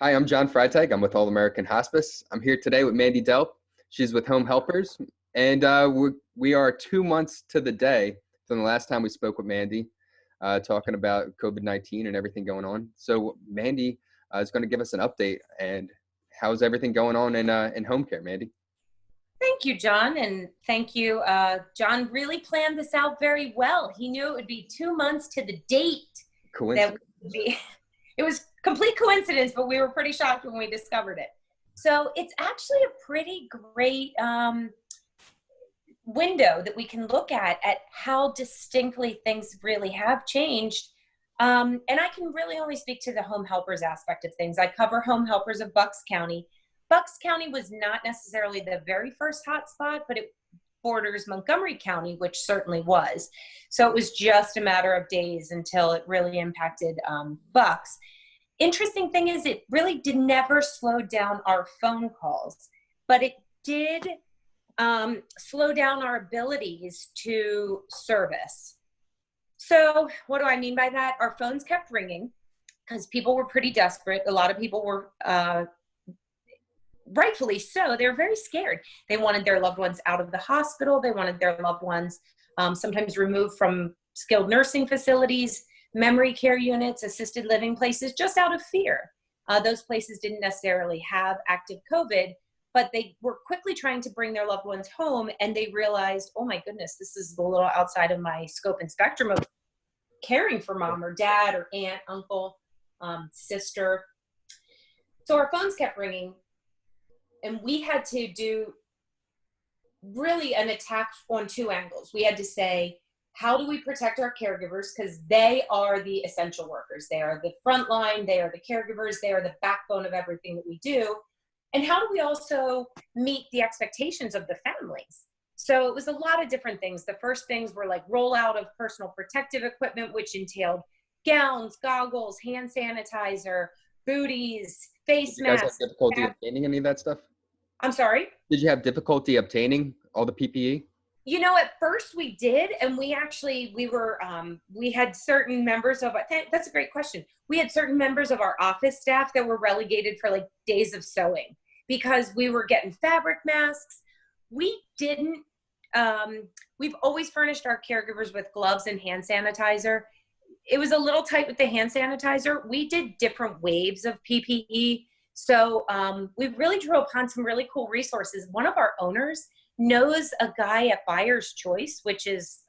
Hi, I'm John Freitag. I'm with All American Hospice. I'm here today with Mandy Delp. She's with Home Helpers, and we are 2 months to the day from the last time we spoke with Mandy, talking about COVID-19 and everything going on. So Mandy is going to give us an update. And how's everything going on in home care, Mandy? Thank you, John, and thank you. John really planned this out very well. He knew it would be 2 months to the date that Coincidence? would be. It was complete coincidence, but we were pretty shocked when we discovered it. So it's actually a pretty great window that we can look at how distinctly things really have changed. And I can really only speak to the home helpers aspect of things. I cover home helpers of Bucks County. Bucks County was not necessarily the very first hotspot, but it borders Montgomery County, which certainly was. So it was just a matter of days until it really impacted Bucks. Interesting thing is it really did never slow down our phone calls, but it did slow down our abilities to service. So what do I mean by that? Our phones kept ringing because people were pretty desperate. A lot of people were rightfully so. They were very scared. They wanted their loved ones out of the hospital. They wanted their loved ones sometimes removed from skilled nursing facilities, memory care units, assisted living places, just out of fear. Those places didn't necessarily have active COVID, but they were quickly trying to bring their loved ones home, and they realized, oh my goodness, this is a little outside of my scope and spectrum of caring for mom or dad or aunt, uncle, sister. So our phones kept ringing, and we had to do really an attack on two angles. We had to say, how do we protect our caregivers? Because they are the essential workers. They are the front line. They are the caregivers. They are the backbone of everything that we do. And how do we also meet the expectations of the families? So it was a lot of different things. The first things were like rollout of personal protective equipment, which entailed gowns, goggles, hand sanitizer, booties, face Did you guys have masks. difficulty obtaining any of that stuff? I'm sorry? Did you have difficulty obtaining all the PPE? You know, at first we did, and we had certain members of, that's a great question. We had certain members of our office staff that were relegated for like days of sewing because we were getting fabric masks. We didn't, we've always furnished our caregivers with gloves and hand sanitizer. It was a little tight with the hand sanitizer. We did different waves of PPE. So we really drew upon some really cool resources. One of our owners knows a guy at Buyer's Choice, which is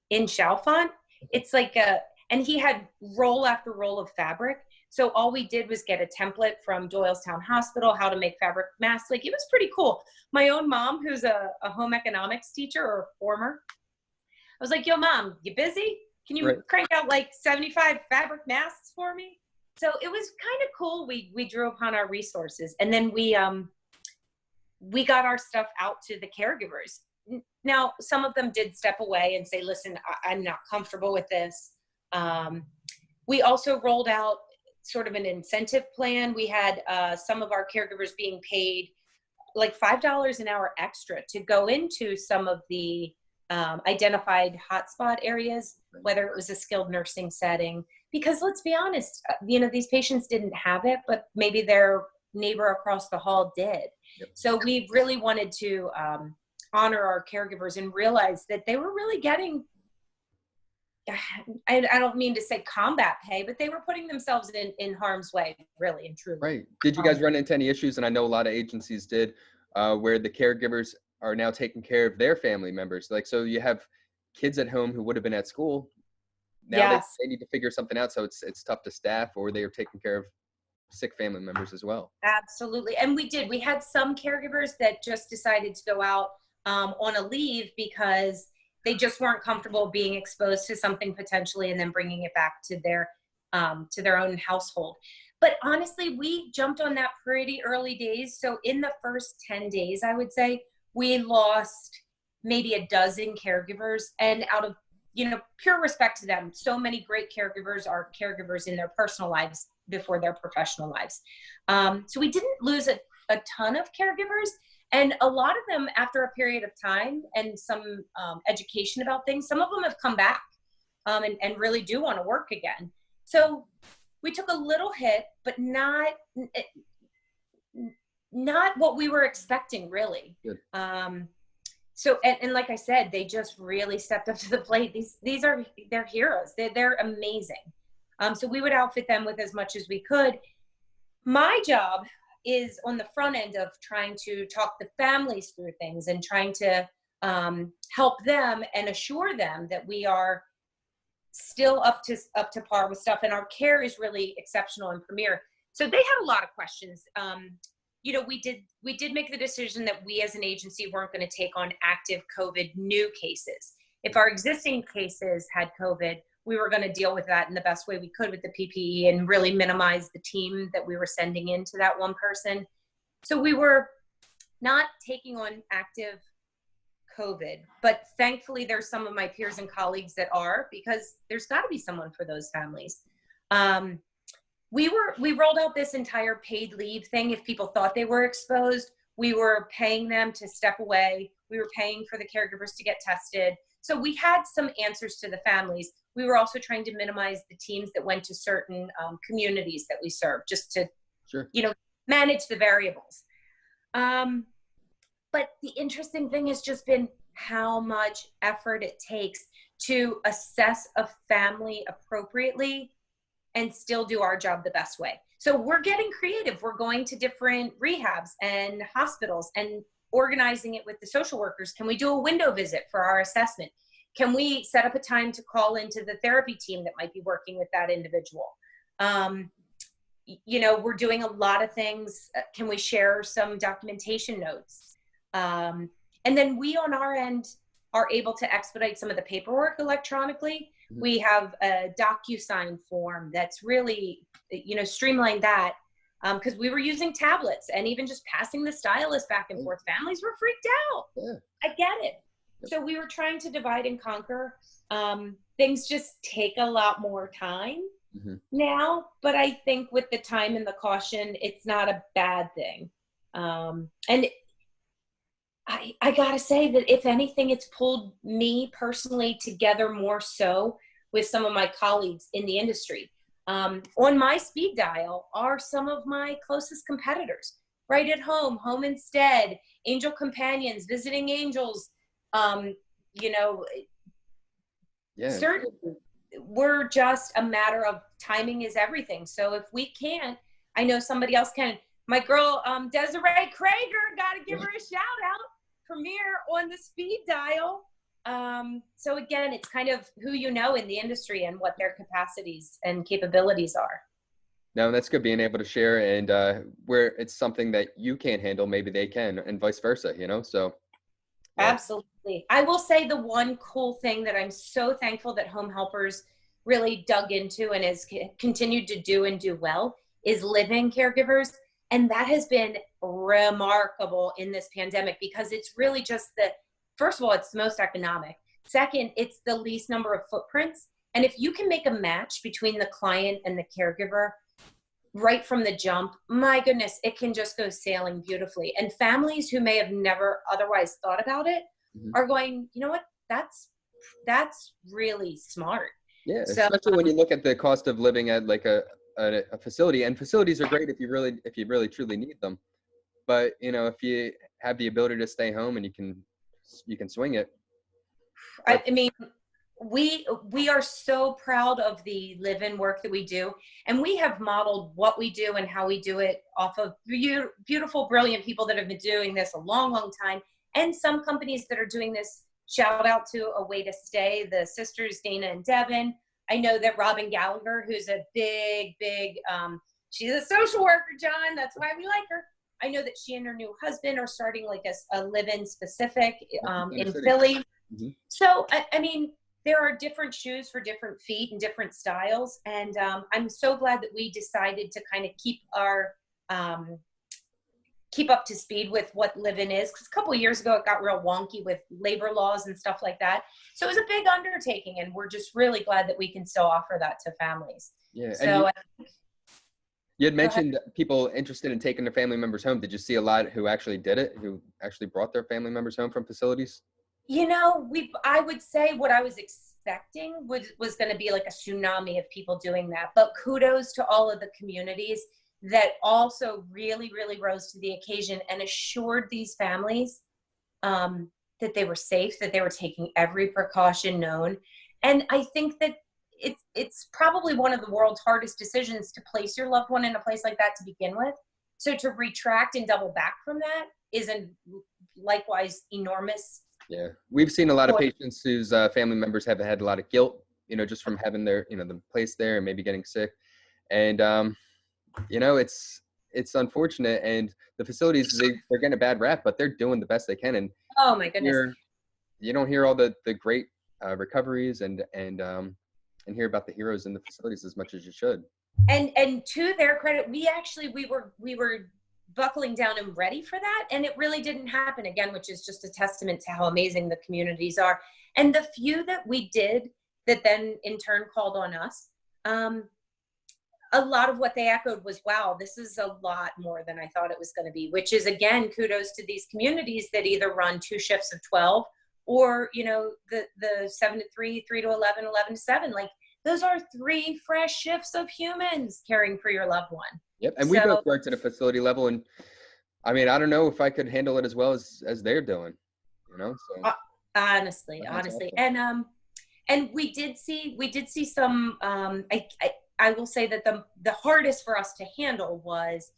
in Chalfont. It's like and he had roll after roll of fabric. So all we did was get a template from Doylestown Hospital, how to make fabric masks. Like, it was pretty cool. My own mom, who's a home economics teacher or former, I was like, yo, mom, you busy? Can you crank out like 75 fabric masks for me? So it was kind of cool. We drew upon our resources, and then we got our stuff out to the caregivers. Now, some of them did step away and say, listen, I'm not comfortable with this. We also rolled out sort of an incentive plan. We had some of our caregivers being paid like $5 an hour extra to go into some of the identified hotspot areas, whether it was a skilled nursing setting, because let's be honest, these patients didn't have it, but maybe their neighbor across the hall did. Yep. So we really wanted to honor our caregivers and realize that they were really getting, I don't mean to say combat pay, but they were putting themselves in harm's way, really and truly. Right. Did you guys run into any issues? And I know a lot of agencies did, where the caregivers are now taking care of their family members. Like, so you have kids at home who would have been at school. Now Yes. they need to figure something out. So it's tough to staff, or they are taking care of sick family members as well. Absolutely. And we had some caregivers that just decided to go out on a leave because they just weren't comfortable being exposed to something potentially and then bringing it back to their own household. But honestly, we jumped on that pretty early days. So in the first 10 days, I would say, we lost maybe a dozen caregivers, and out of, pure respect to them, so many great caregivers are caregivers in their personal lives before their professional lives. So we didn't lose a ton of caregivers, and a lot of them, after a period of time and some education about things, some of them have come back and really do want to work again. So we took a little hit, but not what we were expecting, really. Good. So, and like I said, they just really stepped up to the plate. These are, they're heroes. They're amazing. So we would outfit them with as much as we could. My job is on the front end of trying to talk the families through things and trying to help them and assure them that we are still up to par with stuff, and our care is really exceptional and premier. So they had a lot of questions. You know, we did make the decision that we as an agency weren't going to take on active COVID new cases. If our existing cases had COVID, we were going to deal with that in the best way we could with the PPE and really minimize the team that we were sending into that one person. So we were not taking on active COVID, but thankfully there's some of my peers and colleagues that are, because there's got to be someone for those families. We rolled out this entire paid leave thing. If people thought they were exposed, we were paying them to step away. We were paying for the caregivers to get tested. So we had some answers to the families. We were also trying to minimize the teams that went to certain communities that we serve, just to, you know, manage the variables. But the interesting thing has just been how much effort it takes to assess a family appropriately and still do our job the best way. So we're getting creative. We're going to different rehabs and hospitals and organizing it with the social workers. Can we do a window visit for our assessment? Can we set up a time to call into the therapy team that might be working with that individual? You know, we're doing a lot of things. Can we share some documentation notes? And then we on our end are able to expedite some of the paperwork electronically. We have a DocuSign form that's really, you know, streamlined that, because we were using tablets and even just passing the stylus back and forth. Families were freaked out. I get it. So we were trying to divide and conquer. Things just take a lot more time now, but I think with the time and the caution, it's not a bad thing. And I gotta say that if anything, it's pulled me personally together more so with some of my colleagues in the industry. On my speed dial are some of my closest competitors. Right at Home, Home Instead, Angel Companions, Visiting Angels. You know, certainly we're just a matter of timing is everything. So if we can't, I know somebody else can. My girl, Desiree Krager, gotta give her a shout out. Premiere on the speed dial. So again, it's kind of who you know in the industry and what their capacities and capabilities are. No, that's good being able to share, and where it's something that you can't handle, maybe they can, and vice versa, you know, so. Absolutely. I will say the one cool thing that I'm so thankful that Home Helpers really dug into and has continued to do and do well is live-in caregivers. And that has been remarkable in this pandemic, because it's really just first of all, it's the most economic. Second, it's the least number of footprints. And if you can make a match between the client and the caregiver right from the jump, my goodness, it can just go sailing beautifully. And families who may have never otherwise thought about it are going, you know what, that's really smart. Yeah, so, especially when you look at the cost of living at like a facility, and facilities are great if you really truly need them. But you know, if you have the ability to stay home and you can swing it. I mean, we are so proud of the live-in work that we do, and we have modeled what we do and how we do it off of beautiful, brilliant people that have been doing this a long, long time, and some companies that are doing this. Shout out to A Way to Stay, the sisters Dana and Devin. I know that Robin Gallagher, who's a big, she's a social worker, John. That's why we like her. I know that she and her new husband are starting like a live-in specific in Philly. So, I mean, there are different shoes for different feet and different styles. And I'm so glad that we decided to kind of keep up to speed with what live-in is. Because a couple of years ago, it got real wonky with labor laws and stuff like that. So it was a big undertaking, and we're just really glad that we can still offer that to families. Yeah. So you had mentioned people interested in taking their family members home. Did you see a lot who actually did it, who actually brought their family members home from facilities? You know, I would say what I was expecting expecting was going to be like a tsunami of people doing that. But kudos to all of the communities that also really, really rose to the occasion and assured these families that they were safe, that they were taking every precaution known. And I think that it's probably one of the world's hardest decisions to place your loved one in a place like that to begin with. So to retract and double back from that is a likewise enormous. Yeah, we've seen a lot of patients whose family members have had a lot of guilt, just from having their, them placed there and maybe getting sick. And, it's unfortunate. And the facilities, they're getting a bad rap, but they're doing the best they can. And oh my goodness, you don't hear all the great recoveries and hear about the heroes in the facilities as much as you should. And to their credit, we were buckling down and ready for that, and it really didn't happen again, which is just a testament to how amazing the communities are. And the few that we did that then in turn called on us, a lot of what they echoed was, wow, this is a lot more than I thought it was going to be, which is, again, kudos to these communities that either run 2 shifts of 12 or, the 7 to 3, 3 to 11, 11 to 7. Like, those are 3 fresh shifts of humans caring for your loved one. Yep. And we both worked at a facility level. And I mean, I don't know if I could handle it as well as they're doing, so. Honestly. Awesome. And we did see some, I will say that the hardest for us to handle was,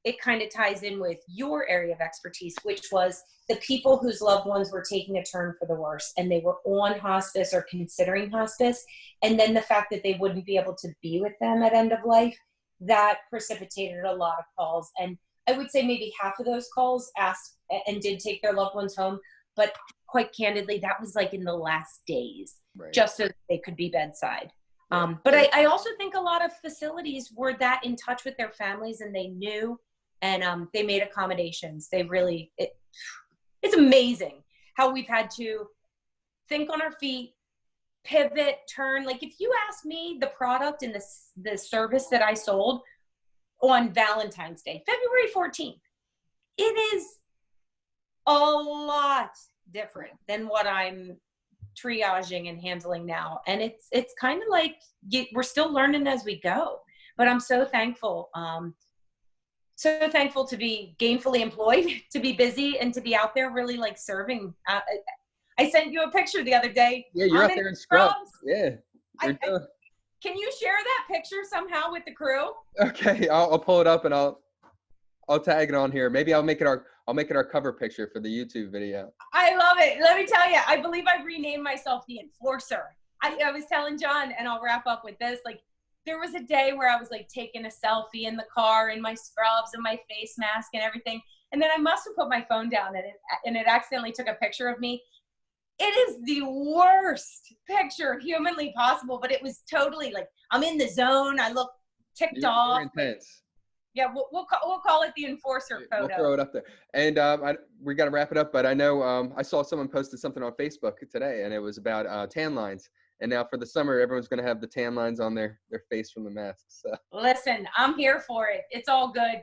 it kind of ties in with your area of expertise, which was the people whose loved ones were taking a turn for the worse and they were on hospice or considering hospice. And then the fact that they wouldn't be able to be with them at end of life, that precipitated a lot of calls. And I would say maybe half of those calls asked and did take their loved ones home. But quite candidly, that was like in the last days, right, just so they could be bedside. But I also think a lot of facilities were that in touch with their families and they knew, and they made accommodations. They really, it's amazing how we've had to think on our feet, pivot, turn. Like, if you ask me the product and the service that I sold on Valentine's Day, February 14th, it is a lot different than what I'm triaging and handling now. And it's kind of like we're still learning as we go, but I'm so thankful. So thankful to be gainfully employed, to be busy, and to be out there really like serving. I sent you a picture the other day. Yeah, you're out there in scrubs. Yeah. Can you share that picture somehow with the crew? Okay, I'll pull it up and I'll tag it on here. Maybe I'll make it our cover picture for the YouTube video. I love it. Let me tell you, I believe I've renamed myself the Enforcer. I was telling John, and I'll wrap up with this, like, there was a day where I was like taking a selfie in the car in my scrubs and my face mask and everything. And then I must have put my phone down and it accidentally took a picture of me. It is the worst picture humanly possible, but it was totally like, I'm in the zone. I look ticked off. Intense. Yeah, we'll call it the Enforcer photo. We'll throw it up there. And we got to wrap it up, but I know I saw someone posted something on Facebook today, and it was about tan lines. And now for the summer, everyone's going to have the tan lines on their face from the masks. So. Listen, I'm here for it. It's all good.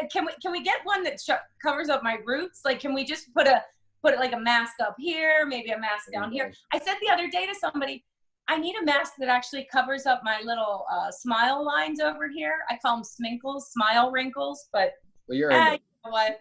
Can we get one that covers up my roots? Like, can we just put like a mask up here, maybe a mask down here? I said the other day to somebody, I need a mask that actually covers up my little smile lines over here. I call them sminkles, smile wrinkles. But you know what?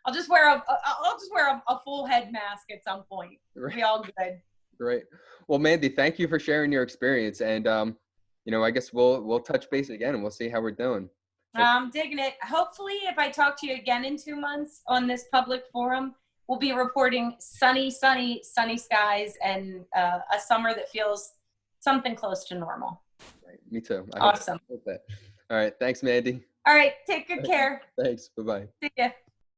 I'll just wear a full head mask at some point. Right. Be all good. Great. Well, Mandy, thank you for sharing your experience. And, I guess we'll touch base again and we'll see how we're doing. I'm digging it. Hopefully, if I talk to you again in 2 months on this public forum, we'll be reporting sunny skies and a summer that feels something close to normal. Right. Me too. Awesome. Hope that. All right. Thanks, Mandy. All right. Take good care. Thanks. Bye-bye. See ya.